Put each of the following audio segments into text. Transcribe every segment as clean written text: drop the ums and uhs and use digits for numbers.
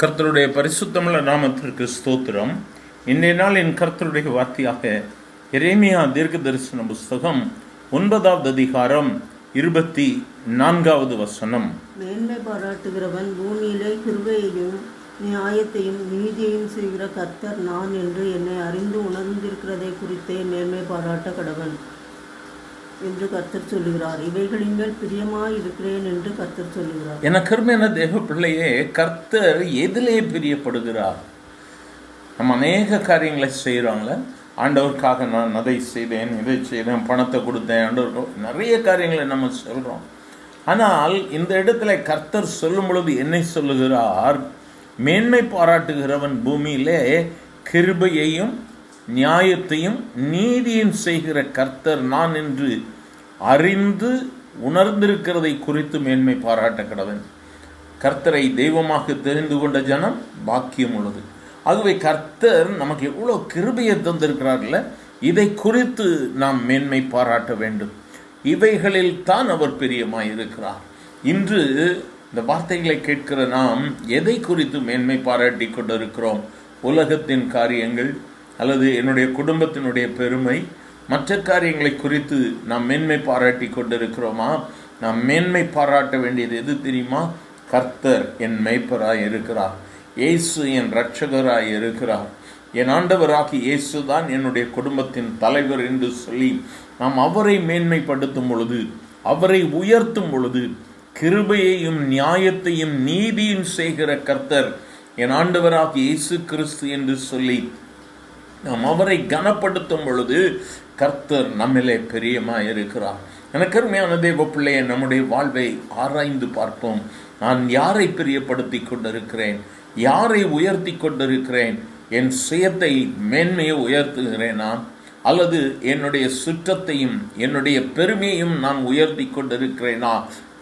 கர்த்தருடைய பரிசுத்தமுள்ள நாமத்திற்கு ஸ்தோத்திரம். இன்றைய நாள் என் கர்த்தருடைய வார்த்தையாக எரேமியா தீர்க்க தரிசன புஸ்தகம் 9வது அதிகாரம் 24வது வசனம். மேன்மை பாராட்டுகிறவன் பூமியிலே கிருபையையும் நியாயத்தையும் நீதியையும் செய்கிற கர்த்தர் நான் என்று என்னை அறிந்து உணர்ந்திருக்கிறதை குறித்தே மேன்மை பாராட்ட கடவன் என்று கர்த்தர் சொல்லுகிறார். இவைகளின் மேல் பிரியமாய் இருக்கிறேன் என்று கர்த்தர் சொல்லுகிறார். எனக்கு அருமையான தேவ பிள்ளையே, கர்த்தர் எதிலே பிரியப்படுகிறார்? நம்ம அநேக காரியங்களை செய்கிறோங்கள. ஆண்டவருக்காக நான் அதை செய்தேன், இதை செய்தேன், பணத்தை கொடுத்தேன், ஆண்டவருக்கு நிறைய காரியங்களை நம்ம சொல்கிறோம். ஆனால் இந்த இடத்துல கர்த்தர் சொல்லும் பொழுது என்னை சொல்லுகிறார், மேன்மை பாராட்டுகிறவன் பூமியிலே கிருபையையும் நியாயத்தையும் நீதியும் செய்கிற கர்த்தர் நான் என்று அறிந்து உணர்ந்திருக்கிறதை குறித்து மேன்மை பாராட்ட கடவன். கர்த்தரை தெய்வமாக தெரிந்து கொண்ட ஜனம் பாக்கியம் உள்ளது. ஆகவே கர்த்தர் நமக்கு எவ்வளோ கிருபையை தந்திருக்கிறார்ல, இதை குறித்து நாம் மேன்மை பாராட்ட வேண்டும். இவைகளில் தான் அவர் பிரியமாய் இருக்கிறார். இன்று இந்த வார்த்தைகளை கேட்கிற நாம் எதை குறித்து மேன்மை பாராட்டி கொண்டிருக்கிறோம்? உலகத்தின் காரியங்கள் அல்லது என்னுடைய குடும்பத்தினுடைய பெருமை, மற்ற காரியங்களை குறித்து நாம் மேன்மை பாராட்டி கொண்டிருக்கிறோமா? நாம் மேன்மை பாராட்ட வேண்டியது எது தெரியுமா? கர்த்தர் என் மேய்ப்பராய் இருக்கிறார், இயேசு என் இரட்சகராய் இருக்கிறார், என் ஆண்டவராகி இயேசு தான் என்னுடைய குடும்பத்தின் தலைவர் என்று சொல்லி நாம் அவரை மேன்மைப்படுத்தும் பொழுது, அவரை உயர்த்தும் பொழுது, கிருபையையும் நியாயத்தையும் நீதியும் செய்கிற கர்த்தர் என் ஆண்டவராகி இயேசு கிறிஸ்து என்று சொல்லி நாம் அவரை கனப்படுத்தும் பொழுது கர்த்தர் நம்மிலே பிரியமாய் இருக்கிறார். எனக்கு அருமையான தேவ பிள்ளையை, நம்முடைய வாழ்வை ஆராய்ந்து பார்ப்போம். நான் யாரை பிரியப்படுத்தி கொண்டிருக்கிறேன்? யாரை உயர்த்தி கொண்டிருக்கிறேன்? என் சுயத்தை மேன்மையை உயர்த்துகிறேனா? அல்லது என்னுடைய சுற்றத்தையும் என்னுடைய பெருமையையும் நான் உயர்த்தி கொண்டிருக்கிறேனா?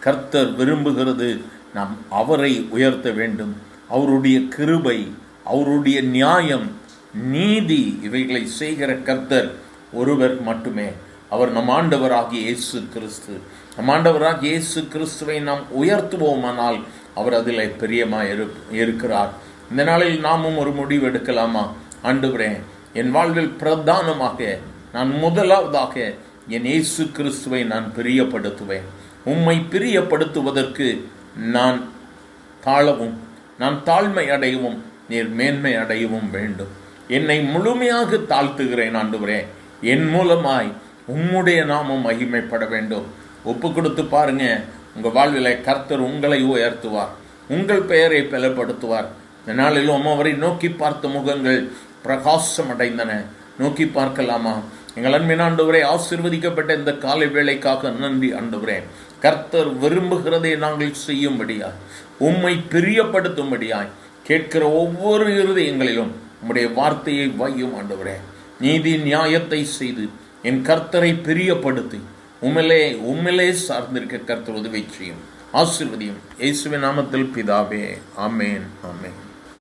கர்த்தர் விரும்புகிறது நாம் அவரை உயர்த்த வேண்டும். அவருடைய கிருபை, அவருடைய நியாயம், நீதி, இவைகளை செய்கிற கர்த்தர் ஒருவர் மட்டுமே. அவர் நம் ஆண்டவராகிய இயேசு கிறிஸ்து. நம் ஆண்டவராகிய இயேசு கிறிஸ்துவை நாம் உயர்த்துவோமானால் அவர் அதில் பிரியமாய் இருக்கிறார். இந்த நாளில் நாமும் ஒரு முடிவு எடுக்கலாமா? ஆண்டவரே, என் வாழ்வில் பிரதானமாக நான் முதலாவதாக என் இயேசு கிறிஸ்துவை நான் பிரியப்படுத்துவேன். உம்மை பிரியப்படுத்துவதற்கு நான் தாழவும், நான் தாழ்மை அடையவும், நீர் மேன்மை அடையவும் வேண்டும். என்னை முழுமையாக தாழ்த்துகிறேன் ஆண்டவரே. என் மூலமாய் உம்முடைய நாமம் மகிமைப்பட வேண்டும். ஒப்பு கொடுத்து பாருங்க. உங்க வாழ்வில கர்த்தர் உங்களை உயர்த்துவார், உங்கள் பெயரை பலப்படுத்துவார். இந்த நாளிலும் அவரை நோக்கி பார்த்த முகங்கள் பிரகாசம் அடைந்தன. நோக்கி பார்க்கலாமா? எங்கள் அன்பின் ஆண்டவரே, ஆசீர்வதிக்கப்பட்ட இந்த காலை வேளைக்காக நன்றி ஆண்டவரே. கர்த்தர் விரும்புகிறதை நாங்கள் செய்யும்படியாய், உம்மை பிரியப்படுத்தும்படியாய் கேட்கிற ஒவ்வொரு இருதயங்களிலும் உம்முடைய வார்த்தையை வையும் ஆண்டவரே. நீதி நியாயத்தை செய்து என் கர்த்தரை பிரியப்படுத்தி உம்மிலே சார்ந்திருக்க கர்த்தர் உதவி செய்யும், ஆசீர்வதியும். இயேசுவின் நாமத்தில் பிதாவே, ஆமேன், ஆமேன்.